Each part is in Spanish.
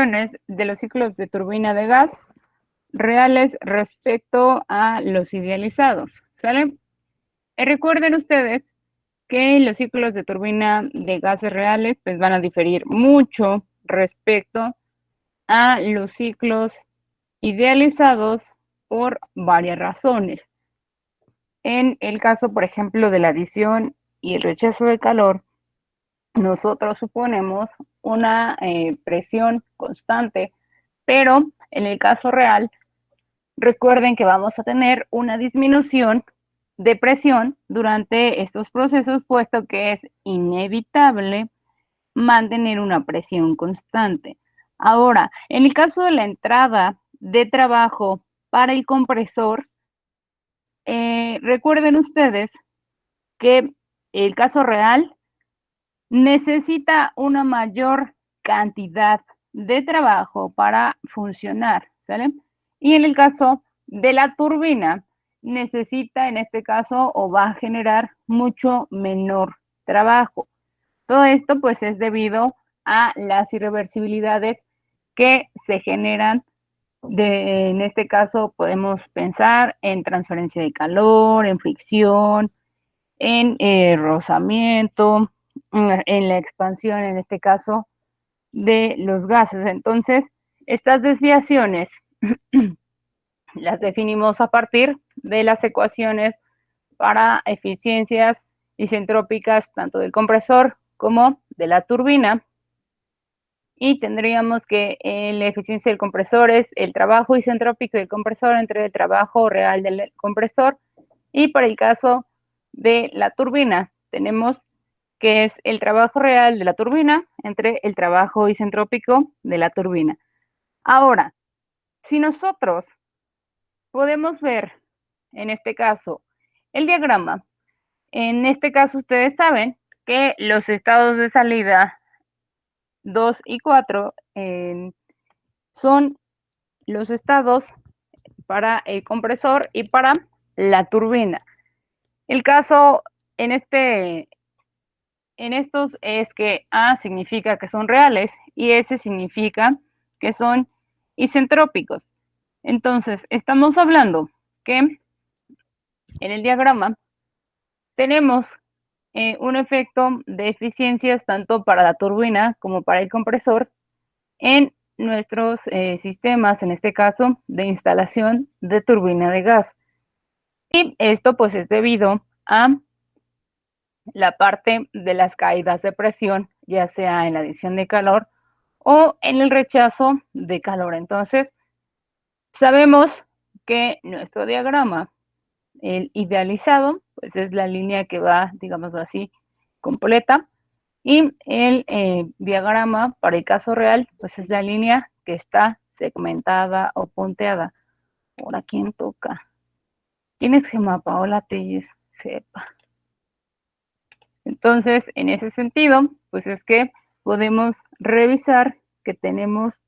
desviaciones de los ciclos de turbina de gas reales respecto a los idealizados, ¿sale? Recuerden ustedes que los ciclos de turbina de gases reales pues van a diferir mucho respecto a los ciclos idealizados por varias razones. En el caso, por ejemplo, de la adición y el rechazo de calor, nosotros suponemos una presión constante, pero en el caso real, recuerden que vamos a tener una disminución de presión durante estos procesos, puesto que es inevitable mantener una presión constante. Ahora, en el caso de la entrada de trabajo para el compresor, recuerden ustedes que el caso real necesita una mayor cantidad de trabajo para funcionar, ¿sale? Y en el caso de la turbina, necesita en este caso o va a generar mucho menor trabajo. Todo esto pues es debido a las irreversibilidades que se generan en este caso podemos pensar en transferencia de calor, en fricción, en rozamiento, en la expansión, en este caso, de los gases. Entonces, estas desviaciones las definimos a partir de las ecuaciones para eficiencias isentrópicas tanto del compresor como de la turbina. Y tendríamos que la eficiencia del compresor es el trabajo isentrópico del compresor entre el trabajo real del compresor. Y para el caso de la turbina, tenemos que es el trabajo real de la turbina entre el trabajo isentrópico de la turbina. Ahora, si nosotros podemos ver, en este caso, el diagrama, en este caso ustedes saben que los estados de salida 2 y 4 son los estados para el compresor y para la turbina. El caso en estos es que A significa que son reales y S significa que son isentrópicos. Entonces, estamos hablando que en el diagrama tenemos un efecto de eficiencias tanto para la turbina como para el compresor en nuestros sistemas, en este caso, de instalación de turbina de gas. Y esto pues es debido a la parte de las caídas de presión, ya sea en la adición de calor o en el rechazo de calor. Entonces, sabemos que nuestro diagrama, el idealizado, pues es la línea que va, digámoslo así, completa, y el diagrama para el caso real, pues es la línea que está segmentada o punteada. ¿Ahora quién toca? ¿Quién es Gemma Paola Telles? Sepa. Entonces, en ese sentido, pues es que podemos revisar que tenemos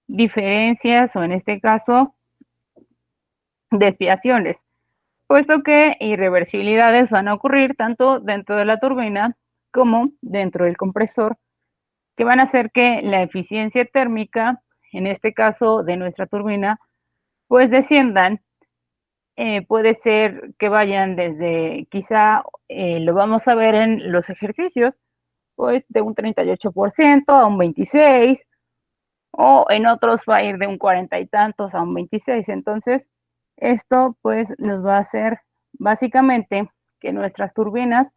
diferencias o en este caso desviaciones, puesto que irreversibilidades van a ocurrir tanto dentro de la turbina como dentro del compresor, que van a hacer que la eficiencia térmica, en este caso de nuestra turbina, pues desciendan. Puede ser que vayan desde, quizá lo vamos a ver en los ejercicios, pues de un 38% a un 26%, o en otros va a ir de un 40 y tantos a un 26%. Entonces, esto pues nos va a hacer básicamente que nuestras turbinas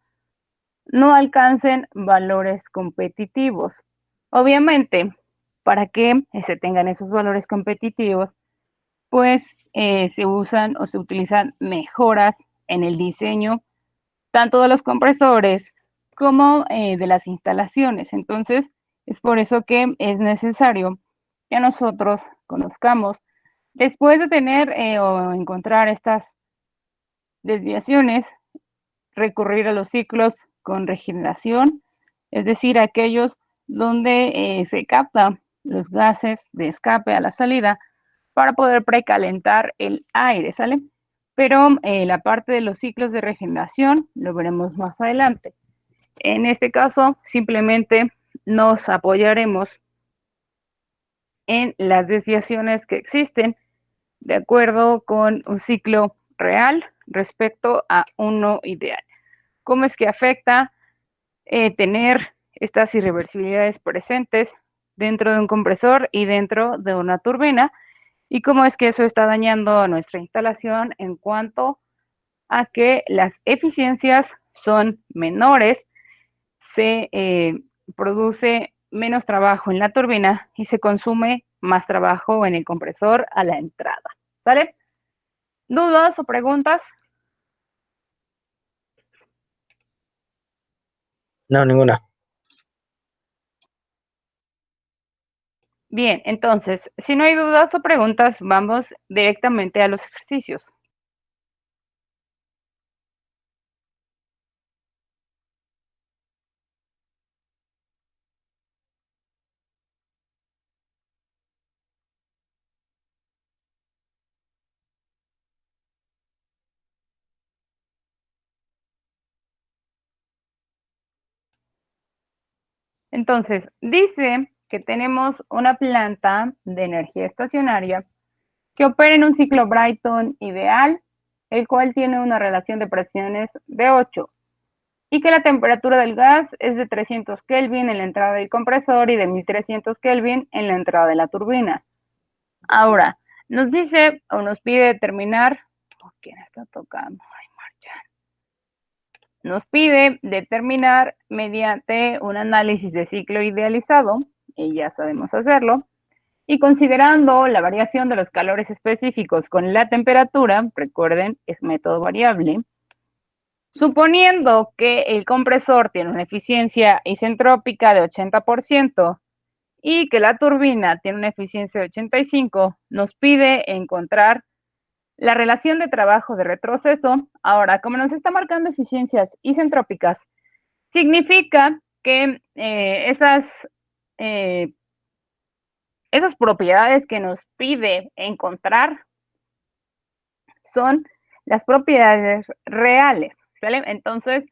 no alcancen valores competitivos. Obviamente, para que se tengan esos valores competitivos, pues se usan o se utilizan mejoras en el diseño, tanto de los compresores como de las instalaciones. Entonces, es por eso que es necesario que nosotros conozcamos, después de tener o encontrar estas desviaciones, recurrir a los ciclos con regeneración, es decir, aquellos donde se captan los gases de escape a la salida para poder precalentar el aire, ¿sale? Pero la parte de los ciclos de regeneración lo veremos más adelante. En este caso, simplemente nos apoyaremos en las desviaciones que existen de acuerdo con un ciclo real respecto a uno ideal. ¿Cómo es que afecta tener estas irreversibilidades presentes dentro de un compresor y dentro de una turbina? ¿Y cómo es que eso está dañando nuestra instalación en cuanto a que las eficiencias son menores, se produce menos trabajo en la turbina y se consume más trabajo en el compresor a la entrada? ¿Sale? ¿Dudas o preguntas? No, ninguna. Bien, entonces, si no hay dudas o preguntas, vamos directamente a los ejercicios. Entonces, dice que tenemos una planta de energía estacionaria que opera en un ciclo Brayton ideal, el cual tiene una relación de presiones de 8, y que la temperatura del gas es de 300 Kelvin en la entrada del compresor y de 1300 Kelvin en la entrada de la turbina. Ahora, nos dice o nos pide determinar, ¿quién está tocando? Ay, marcha. Nos pide determinar mediante un análisis de ciclo idealizado, y ya sabemos hacerlo, y considerando la variación de los calores específicos con la temperatura, recuerden, es método variable, suponiendo que el compresor tiene una eficiencia isentrópica de 80% y que la turbina tiene una eficiencia de 85%, nos pide encontrar la relación de trabajo de retroceso. Ahora, como nos está marcando eficiencias isentrópicas, significa que esas propiedades que nos pide encontrar son las propiedades reales, ¿sale? Entonces,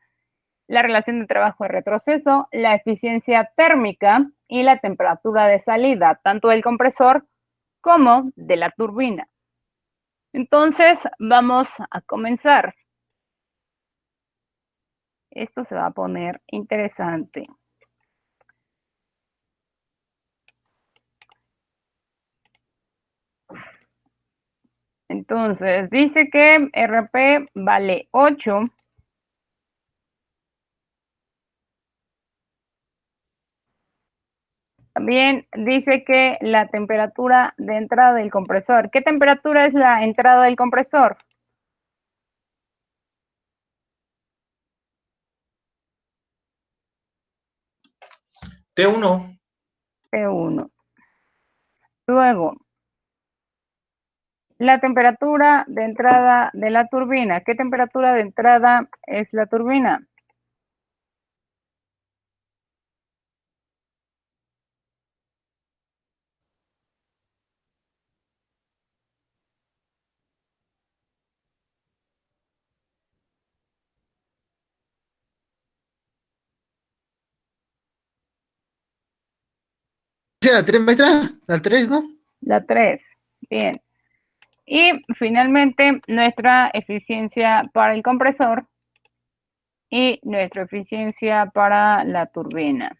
la relación de trabajo de retroceso, la eficiencia térmica y la temperatura de salida, tanto del compresor como de la turbina. Entonces, vamos a comenzar. Esto se va a poner interesante. Entonces, dice que RP vale 8. También dice que la temperatura de entrada del compresor. ¿Qué temperatura es la entrada del compresor? T1. P1. Luego, la temperatura de entrada de la turbina. ¿Qué temperatura de entrada es la turbina? ¿Sí, la 3, maestra? La 3, ¿no? La 3. Bien. Y finalmente, nuestra eficiencia para el compresor y nuestra eficiencia para la turbina.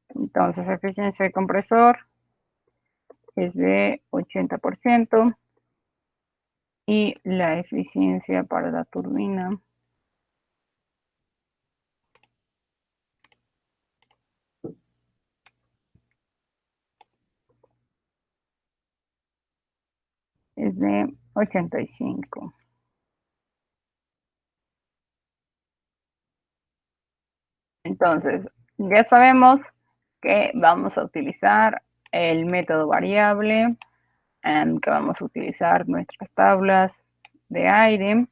Entonces, eficiencia de compresor es de 80% y la eficiencia para la turbina es de 85. Entonces, ya sabemos que vamos a utilizar el método variable, que vamos a utilizar nuestras tablas de aire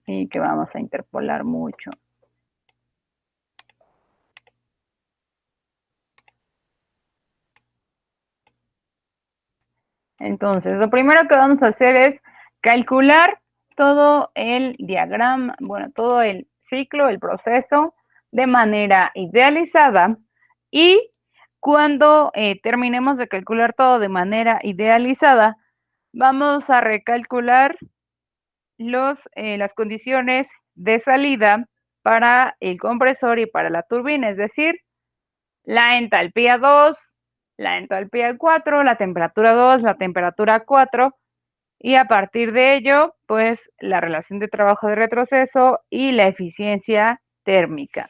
y que vamos a interpolar mucho. Entonces, lo primero que vamos a hacer es calcular todo el diagrama, bueno, todo el ciclo, el proceso de manera idealizada y cuando terminemos de calcular todo de manera idealizada, vamos a recalcular las condiciones de salida para el compresor y para la turbina, es decir, la entalpía 2, la entalpía 4, la temperatura 2, la temperatura 4, y a partir de ello, pues la relación de trabajo de retroceso y la eficiencia térmica.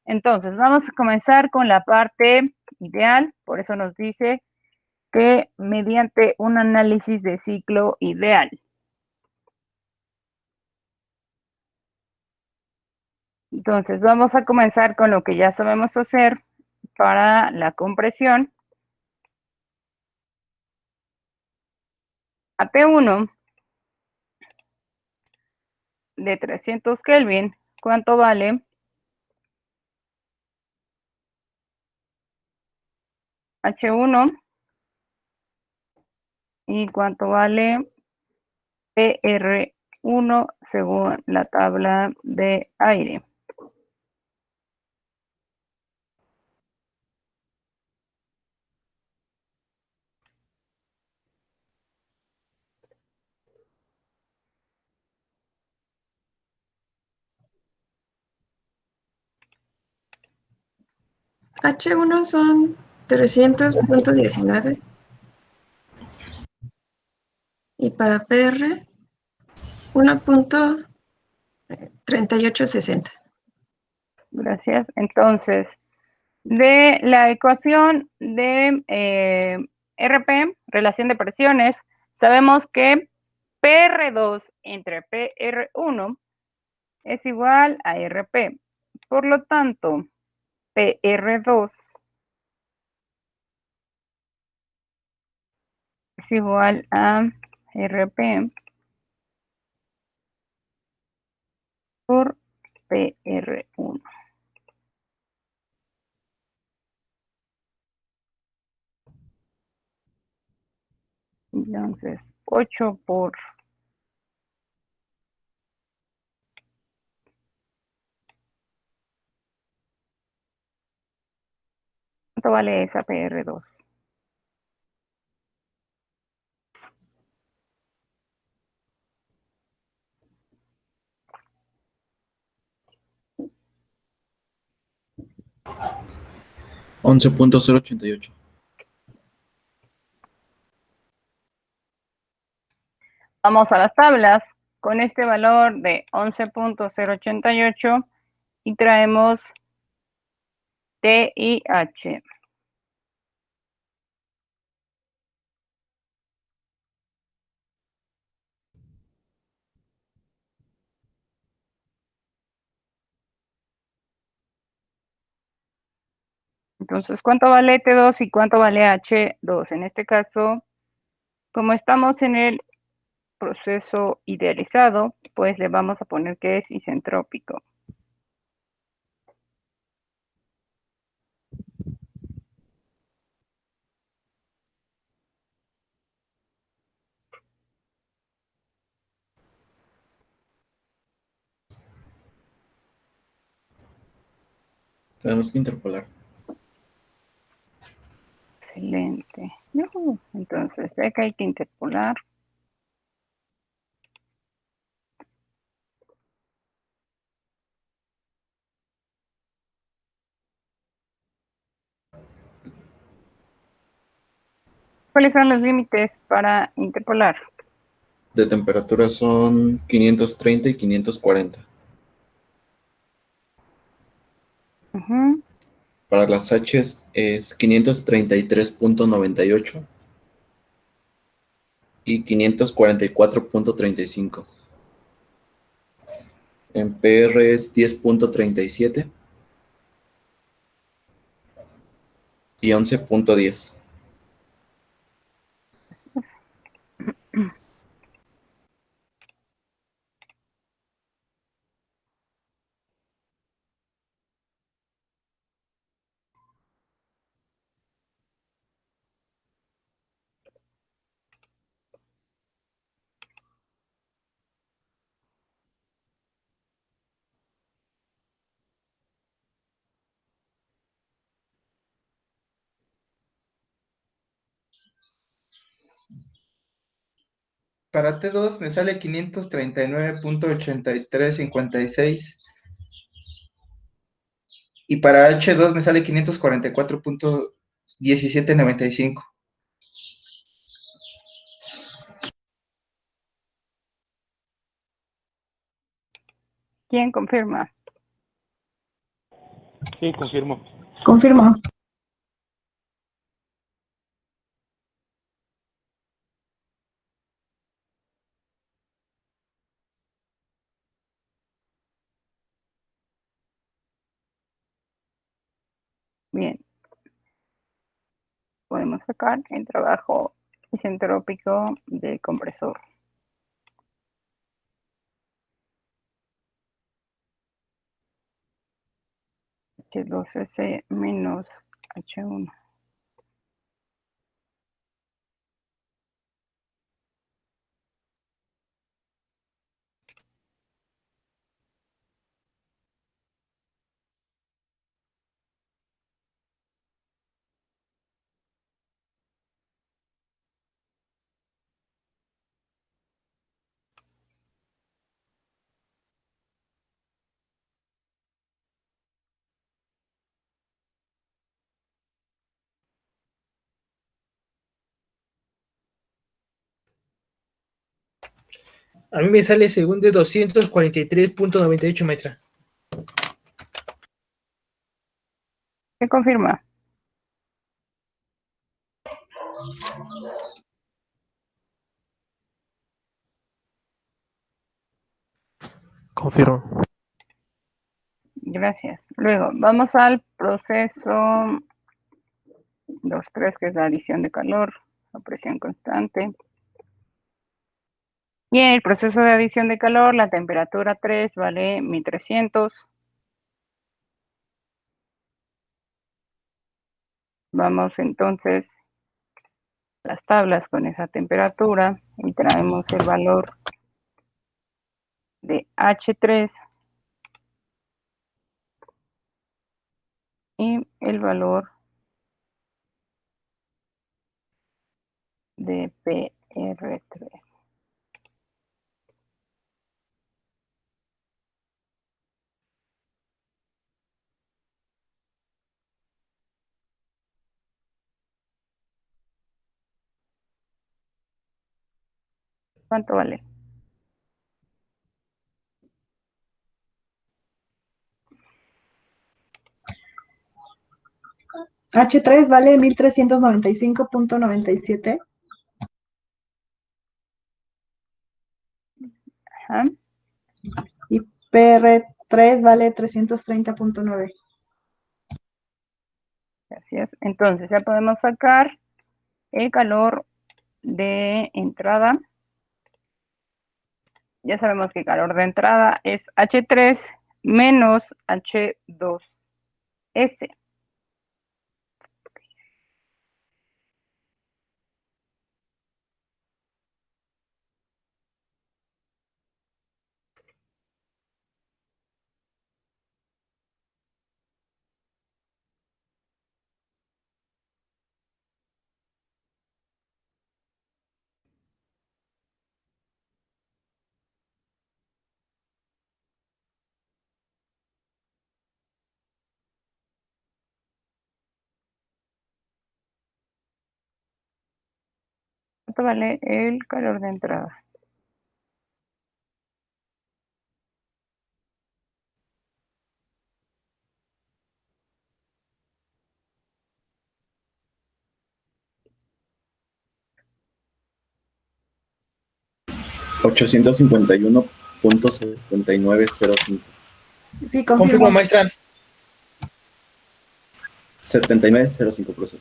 Entonces, vamos a comenzar con la parte ideal, por eso nos dice que mediante un análisis de ciclo ideal. Entonces, vamos a comenzar con lo que ya sabemos hacer para la compresión. A T1 de 300 Kelvin, ¿cuánto vale? H1 y cuánto vale PR1 según la tabla de aire. H1 son 300.19 y para PR 1.3860. Gracias. Entonces, de la ecuación de RP, relación de presiones, sabemos que PR2 entre PR1 es igual a RP. Por lo tanto, PR2 es igual a RP por PR1. Entonces, 8 por ¿cuánto vale esa PR2? $11.088. Vamos a las tablas con este valor de 11.088 y traemos T y H. Entonces, ¿cuánto vale T2 y cuánto vale H2? En este caso, como estamos en el proceso idealizado, pues le vamos a poner que es isentrópico. Tenemos que interpolar. Excelente. Entonces, acá hay que interpolar. ¿Cuáles son los límites para interpolar? De temperatura son 530 y 540. Ujú. Para las H's es 533.98 y 544.35. En PR es 10.37 y 11.10. Para T2 me sale 539.8356. Y para H2 me sale 544.1795. ¿Quién confirma? Sí, confirmo. Confirmo. Bien. Podemos sacar el trabajo isentrópico del compresor. H2S menos H1. A mí me sale según de 243.98 metros. ¿Qué confirma? Confirmo. Gracias. Luego, vamos al proceso 2.3, que es la adición de calor a presión constante. Y en el proceso de adición de calor, la temperatura 3 vale 1300. Vamos entonces a las tablas con esa temperatura y traemos el valor de H3 y el valor de PR3. ¿Cuánto vale? H3 vale 1395.97. Ajá. Y PR3 vale 330.9. Gracias. Entonces ya podemos sacar el calor de entrada. Ya sabemos que el calor de entrada es H3 menos H2S. ¿Cuánto vale el calor de entrada? $851.7905. Sí, Confirmo, confirmo. maestra. 7905%.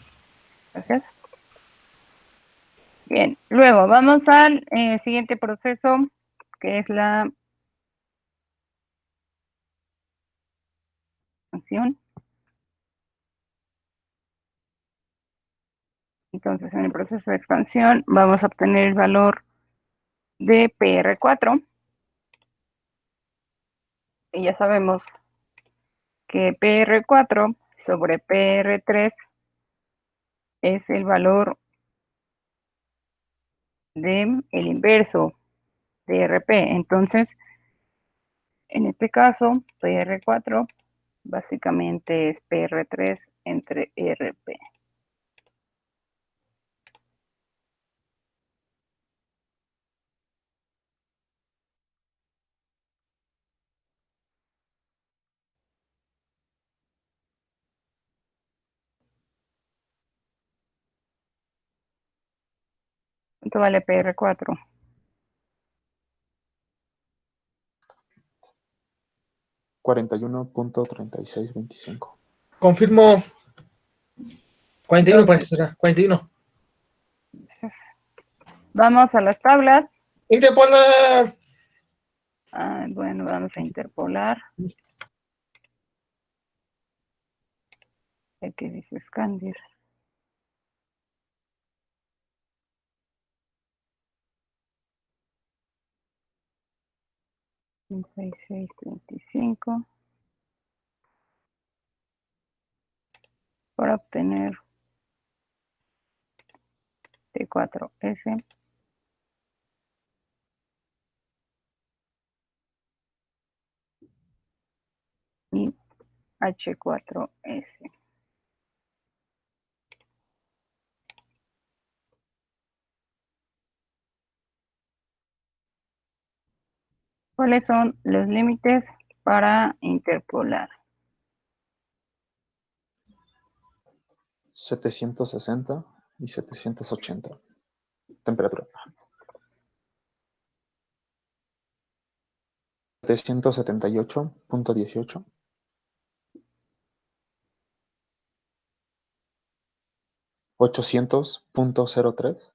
Gracias. Bien, luego vamos al siguiente proceso, que es la expansión. Entonces, en el proceso de expansión vamos a obtener el valor de PR4. Y ya sabemos que PR4 sobre PR3 es el valor de el inverso de RP. Entonces, en este caso, PR4 básicamente es PR3 entre RP. ¿Cuánto vale PR4? $41.3625. Confirmo. 41, Entonces, pues, o sea, 41. vamos a las tablas. Interpolar. Bueno, vamos a interpolar. Aquí dice Scandir. $36.25 para obtener T4S y H4S. ¿Cuáles son los límites para interpolar? 760 y 780. Temperatura. 778.18. 800.03.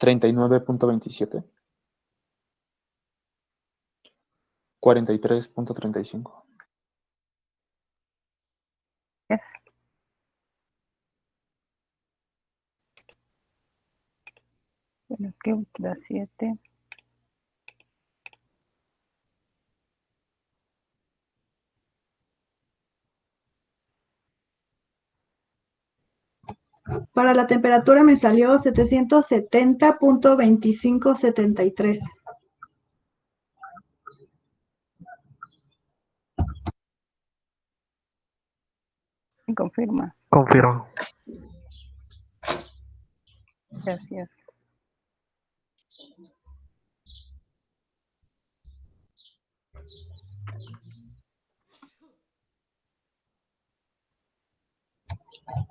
39.27. 43.35. Es bueno, que da 7. Para la temperatura me salió 770.2573. Confirma. Confirmo. Gracias.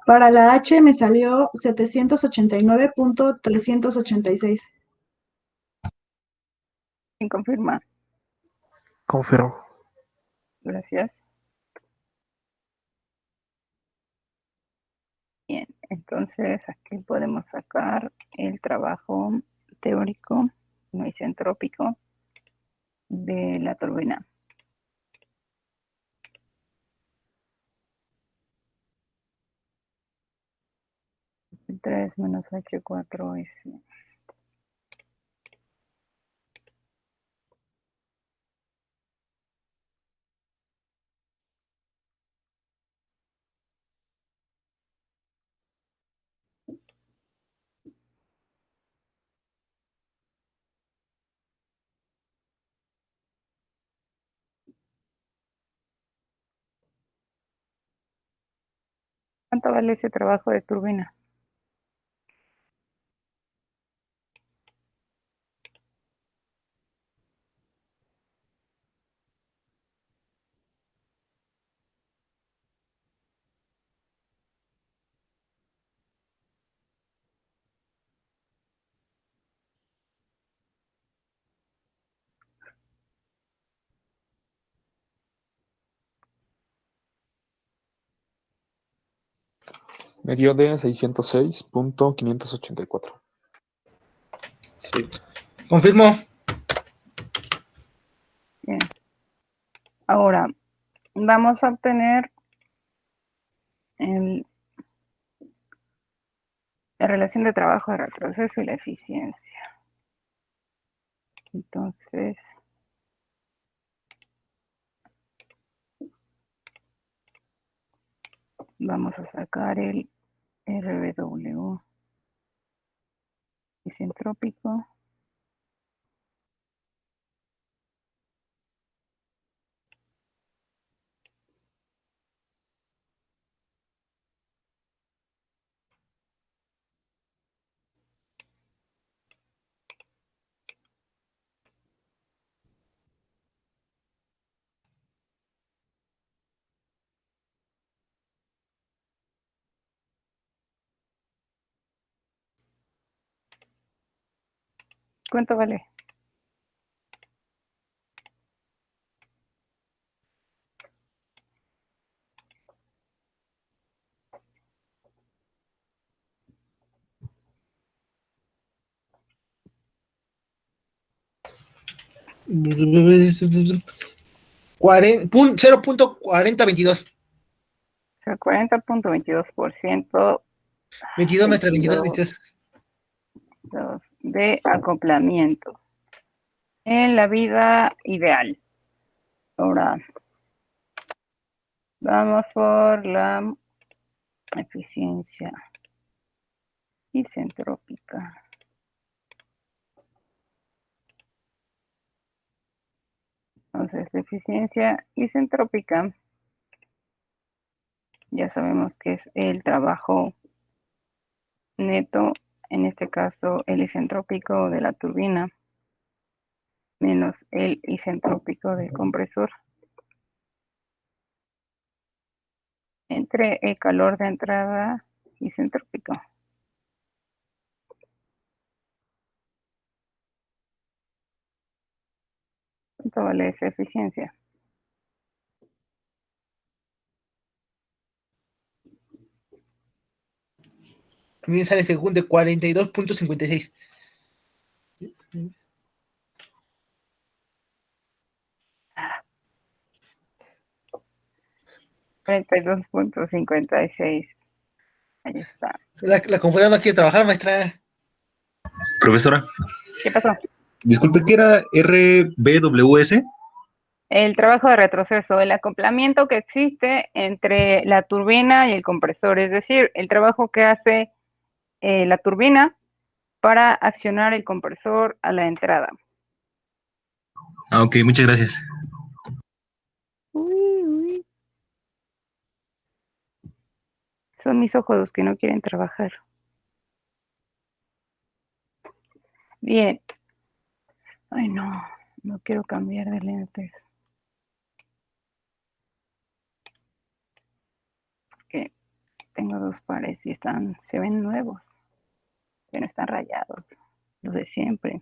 Para la H me salió 789.386. Confirma. Confirmo. Gracias. Bien, entonces aquí podemos sacar el trabajo teórico no isentrópico de la turbina. 3 menos H4S. ¿Cuánto vale ese trabajo de turbina? Me dio de 606.584. Sí. Confirmo. Bien. Ahora, vamos a obtener la relación de trabajo de retroceso y la eficiencia. Entonces, Vamos a sacar el RW isentrópico. ¿Cuánto vale? Cuaren- pun- 0.4022. O sea, 40.22%. 22 maestra, 22, 22 22. de acoplamiento en la vida ideal. Ahora vamos por la eficiencia isentrópica. Entonces, la eficiencia isentrópica, ya sabemos que es el trabajo neto, en este caso el isentrópico de la turbina, menos el isentrópico del compresor, entre el calor de entrada isentrópico. ¿Cuánto vale esa eficiencia? A mí me sale según de 42.56. 32.56. Ahí está. La computadora no quiere trabajar, maestra. Profesora, ¿Qué pasó? disculpe, ¿qué era RBWS? El trabajo de retroceso, el acoplamiento que existe entre la turbina y el compresor, es decir, el trabajo que hace la turbina para accionar el compresor a la entrada. Ah, ok, muchas gracias. Uy, uy. Son mis ojos los que no quieren trabajar. Bien. Ay, no, no quiero cambiar de lentes. Porque tengo dos pares y se ven nuevos, pero están rayados, los de siempre.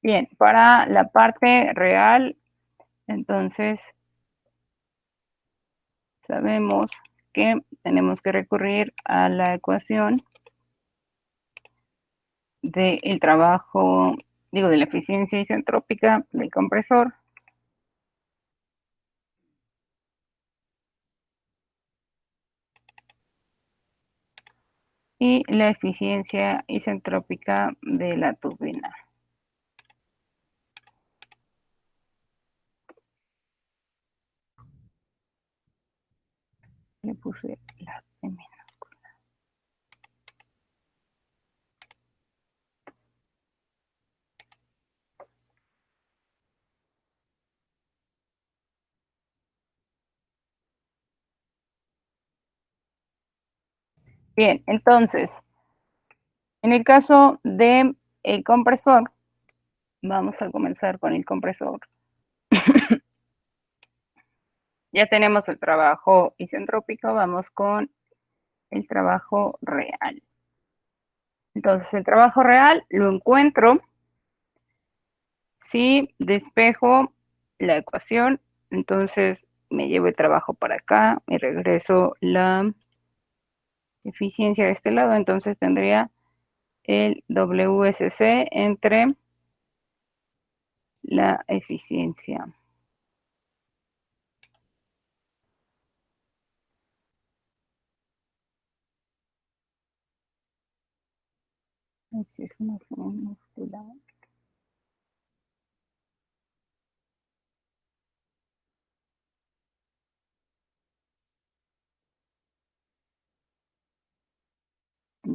Bien, para la parte real, entonces sabemos que tenemos que recurrir a la ecuación del trabajo, digo, de la eficiencia isentrópica del compresor y la eficiencia isentrópica de la turbina. Le puse la T minúscula. Bien, entonces, en el caso de el compresor, vamos a comenzar con el compresor. Ya tenemos el trabajo isentrópico, vamos con el trabajo real. Entonces, el trabajo real lo encuentro si despejo la ecuación. Entonces, me llevo el trabajo para acá y regreso la eficiencia de este lado. Entonces, tendría el WSC entre la eficiencia. Así es una fórmula.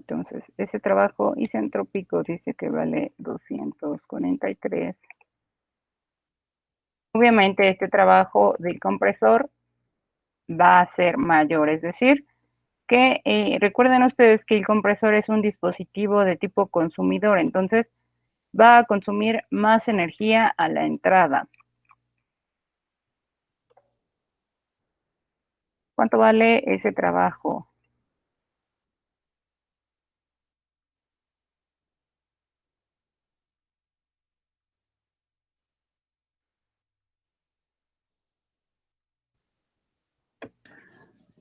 Entonces, ese trabajo isentrópico dice que vale 243. Obviamente, este trabajo del compresor va a ser mayor, es decir, que recuerden ustedes que el compresor es un dispositivo de tipo consumidor, entonces va a consumir más energía a la entrada. ¿Cuánto vale ese trabajo?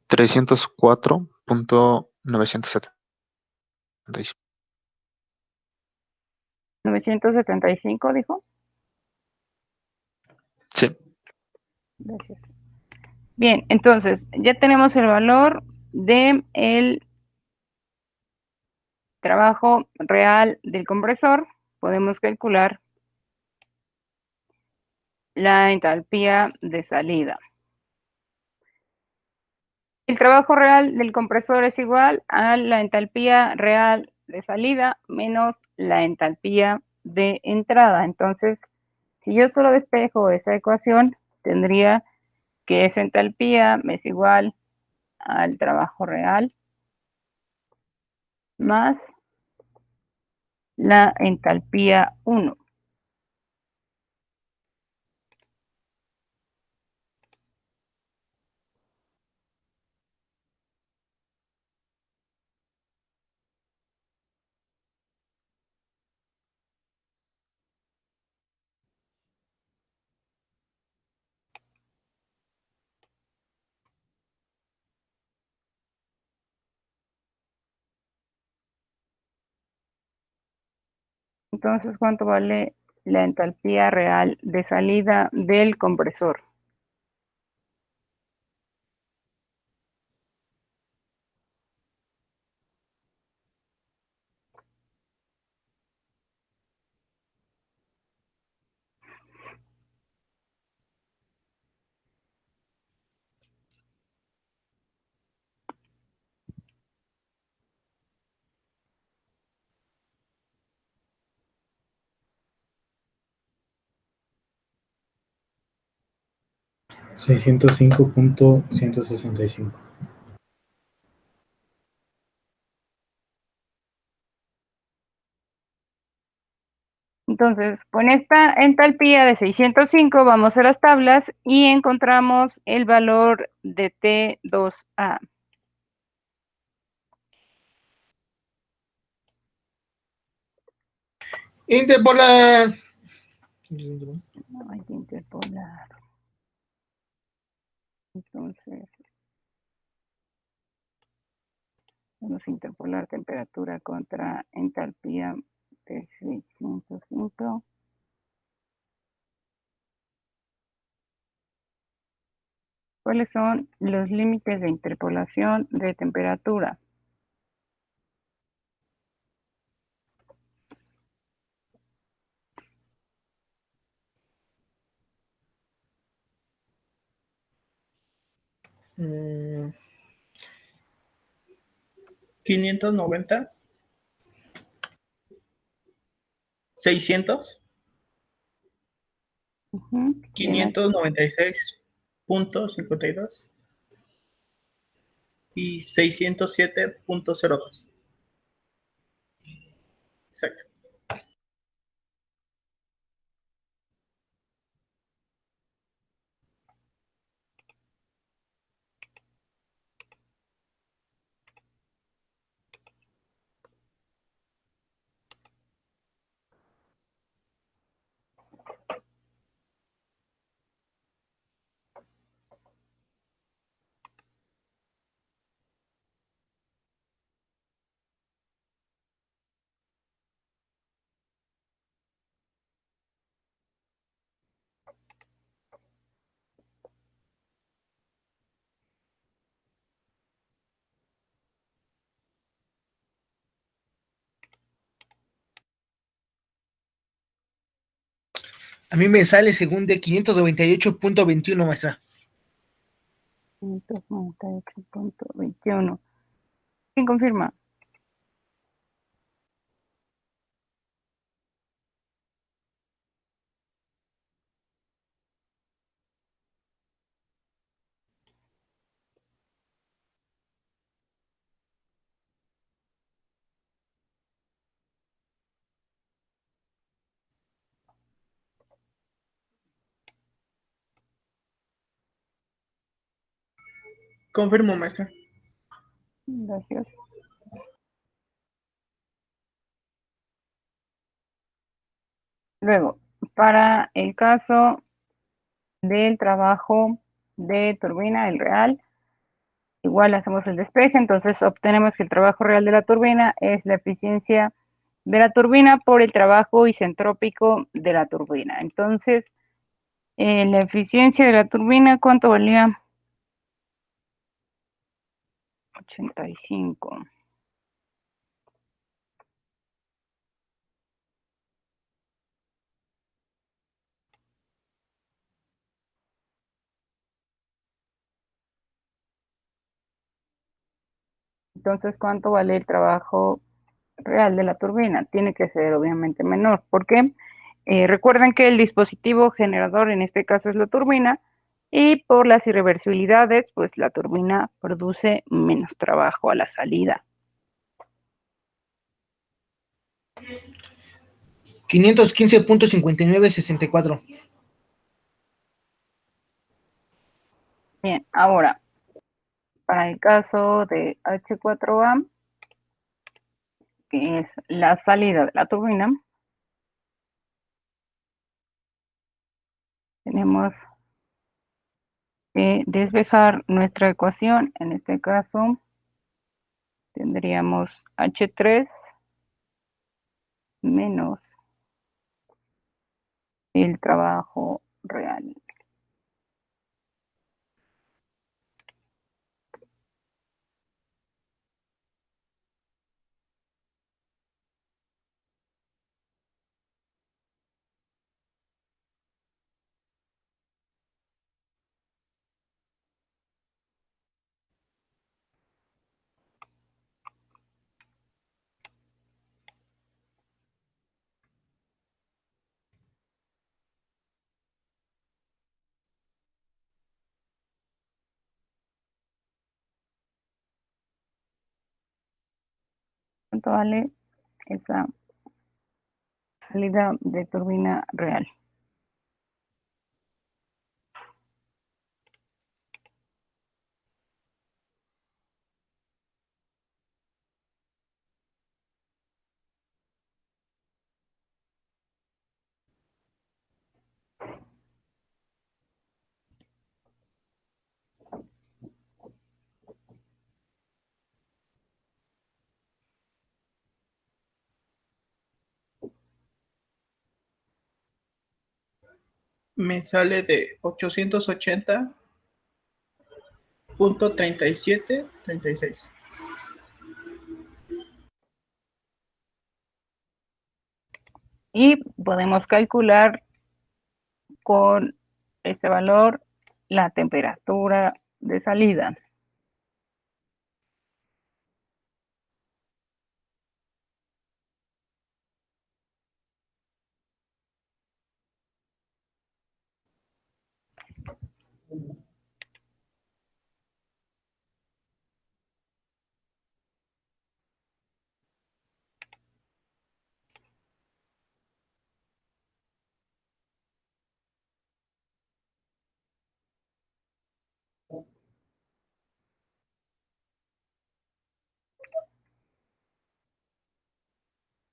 $304.975. 975, dijo. Sí. Gracias. Bien, entonces ya tenemos el valor de el trabajo real del compresor. Podemos calcular la entalpía de salida. El trabajo real del compresor es igual a la entalpía real de salida menos la entalpía de entrada. Entonces, si yo solo despejo esa ecuación, tendría que esa entalpía es igual al trabajo real más la entalpía 1. Entonces, ¿cuánto vale la entalpía real de salida del compresor? $605.165. Entonces, con esta entalpía de 605 vamos a las tablas y encontramos el valor de T2A. Interpolar. No hay que interpolar. Entonces, vamos a interpolar temperatura contra entalpía de 605. ¿Cuáles son los límites de interpolación de temperatura? Mm, 590, 600, Ujú. 596.52 y 607.02. Exacto. A mí me sale según de 598.21, maestra. 598.21. ¿Quién confirma? Confirmo, maestra. Gracias. Luego, para el caso del trabajo de turbina, el real, igual hacemos el despeje, entonces obtenemos que el trabajo real de la turbina es la eficiencia de la turbina por el trabajo isentrópico de la turbina. Entonces, la eficiencia de la turbina, ¿cuánto valía? 85. Entonces, ¿cuánto vale el trabajo real de la turbina? Tiene que ser obviamente menor. ¿Por qué? Recuerden que el dispositivo generador en este caso es la turbina y por las irreversibilidades, pues la turbina produce menos trabajo a la salida. 515.5964. Bien, ahora, para el caso de H4A, que es la salida de la turbina, tenemos que despejar nuestra ecuación. En este caso, tendríamos H3 menos el trabajo real. ¿Cuánto vale esa salida de turbina real? Me sale de 880.3736. Y podemos calcular con este valor la temperatura de salida.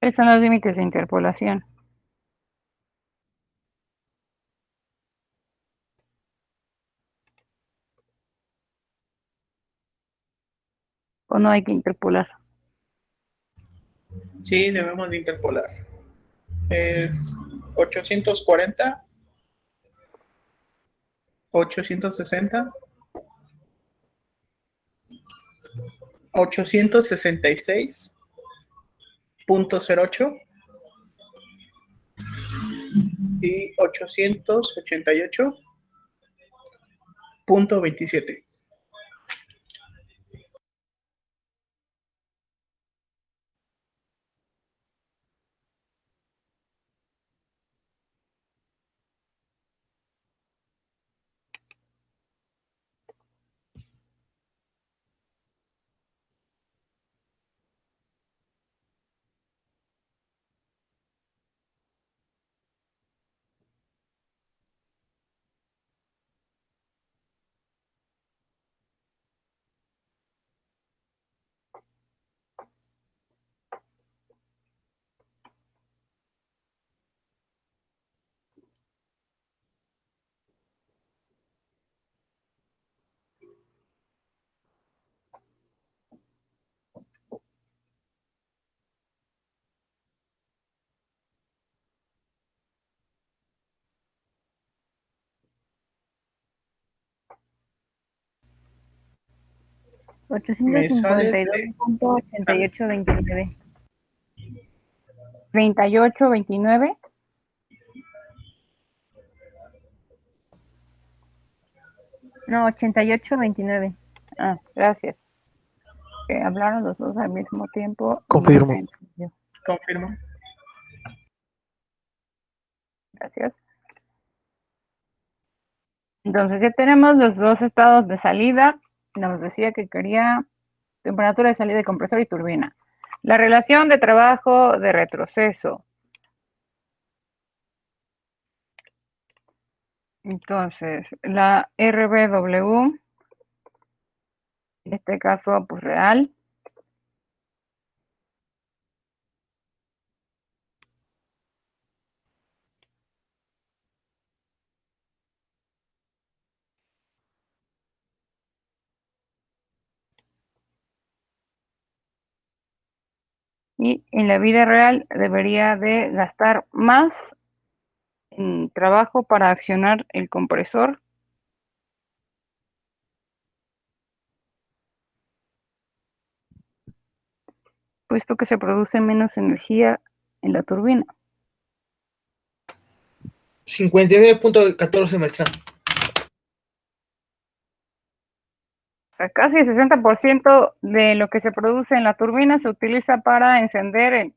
¿Cuáles son los límites de interpolación? ¿O no hay que interpolar? Sí, debemos de interpolar. Es 840, 860, 866.08 y 888.27. Me sale de 852.8829. 3829. No, 8829. Ah, gracias. Que hablaron los dos al mismo tiempo. y Confirmo. no se entendió. confirmo. Gracias. Entonces ya tenemos los dos estados de salida. Nos decía que quería temperatura de salida de compresor y turbina. La relación de trabajo de retroceso. Entonces, la RBW, en este caso, pues real. Y en la vida real debería de gastar más en trabajo para accionar el compresor, puesto que se produce menos energía en la turbina. 59.14, maestra. O sea, casi el 60% de lo que se produce en la turbina se utiliza para encender el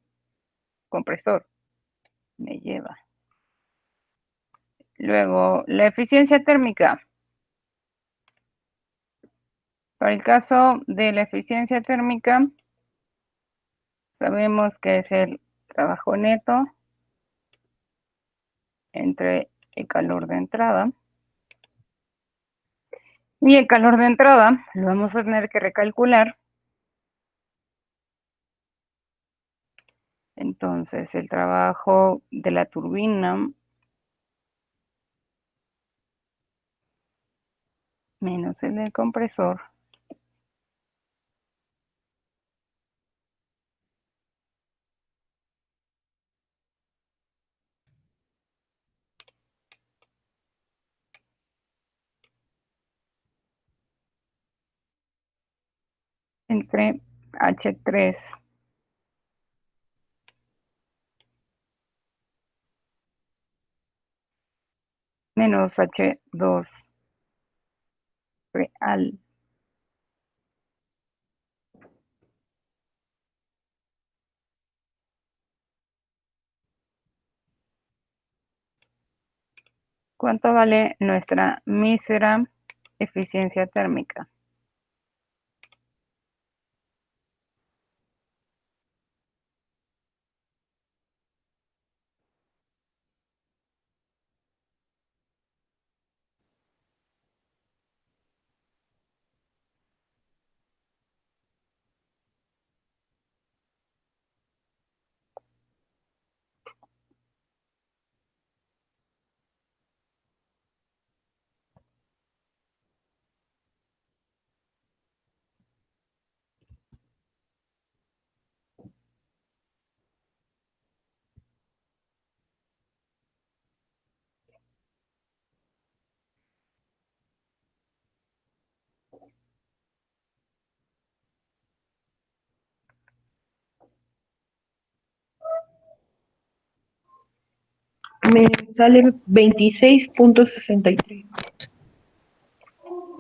compresor. Me lleva. Luego, la eficiencia térmica. Para el caso de la eficiencia térmica, sabemos que es el trabajo neto entre el calor de entrada. Y el calor de entrada lo vamos a tener que recalcular. Entonces, el trabajo de la turbina menos el del compresor entre H3 menos H2 real. ¿Cuánto vale nuestra mísera eficiencia térmica? Me sale 26.63.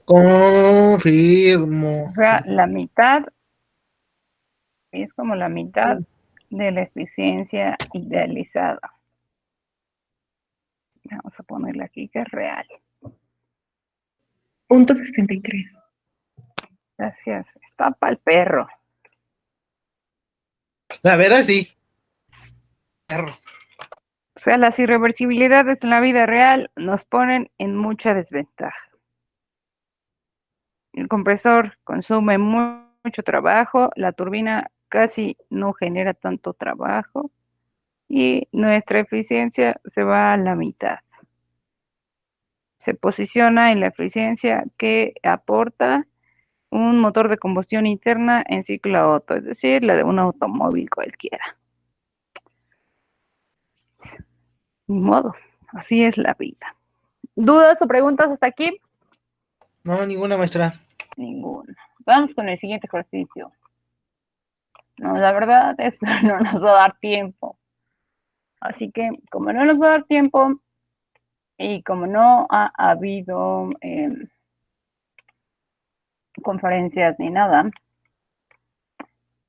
Confirmo. O sea, la mitad, es como la mitad de la eficiencia idealizada. Vamos a ponerle aquí que es real. Punto 63. Gracias. Está para el perro. La verdad, sí. Perro. O sea, las irreversibilidades en la vida real nos ponen en mucha desventaja. El compresor consume mucho trabajo, la turbina casi no genera tanto trabajo y nuestra eficiencia se va a la mitad. Se posiciona en la eficiencia que aporta un motor de combustión interna en ciclo Otto, es decir, la de un automóvil cualquiera. Ni modo, así es la vida. ¿Dudas o preguntas hasta aquí? No, ninguna, maestra. Ninguna. Vamos con el siguiente ejercicio. No, la verdad, esto no nos va a dar tiempo. Así que, como no nos va a dar tiempo y como no ha habido conferencias ni nada,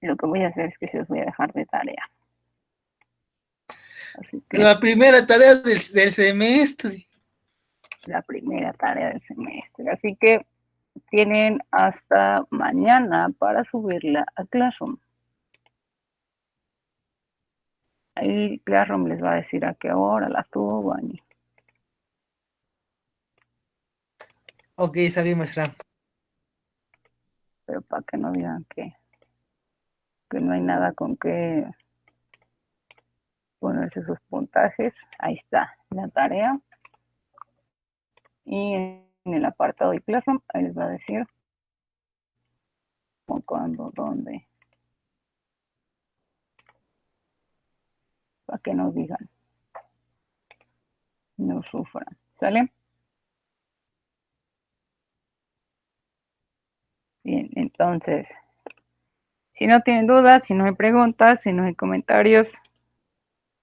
lo que voy a hacer es que se los voy a dejar de tarea. Así que La primera tarea del semestre. la primera tarea del semestre. Así que tienen hasta mañana para subirla a Classroom. Ahí Classroom les va a decir a qué hora la suban. Ok, está bien, maestra. Pero para que no digan que no hay nada con que ponerse sus puntajes. Ahí está la tarea. Y en el apartado de Classroom, ahí les va a decir con cuándo, dónde. Para que no digan, no sufran. ¿Sale? Bien, entonces, si no tienen dudas, si no hay preguntas, si no hay comentarios,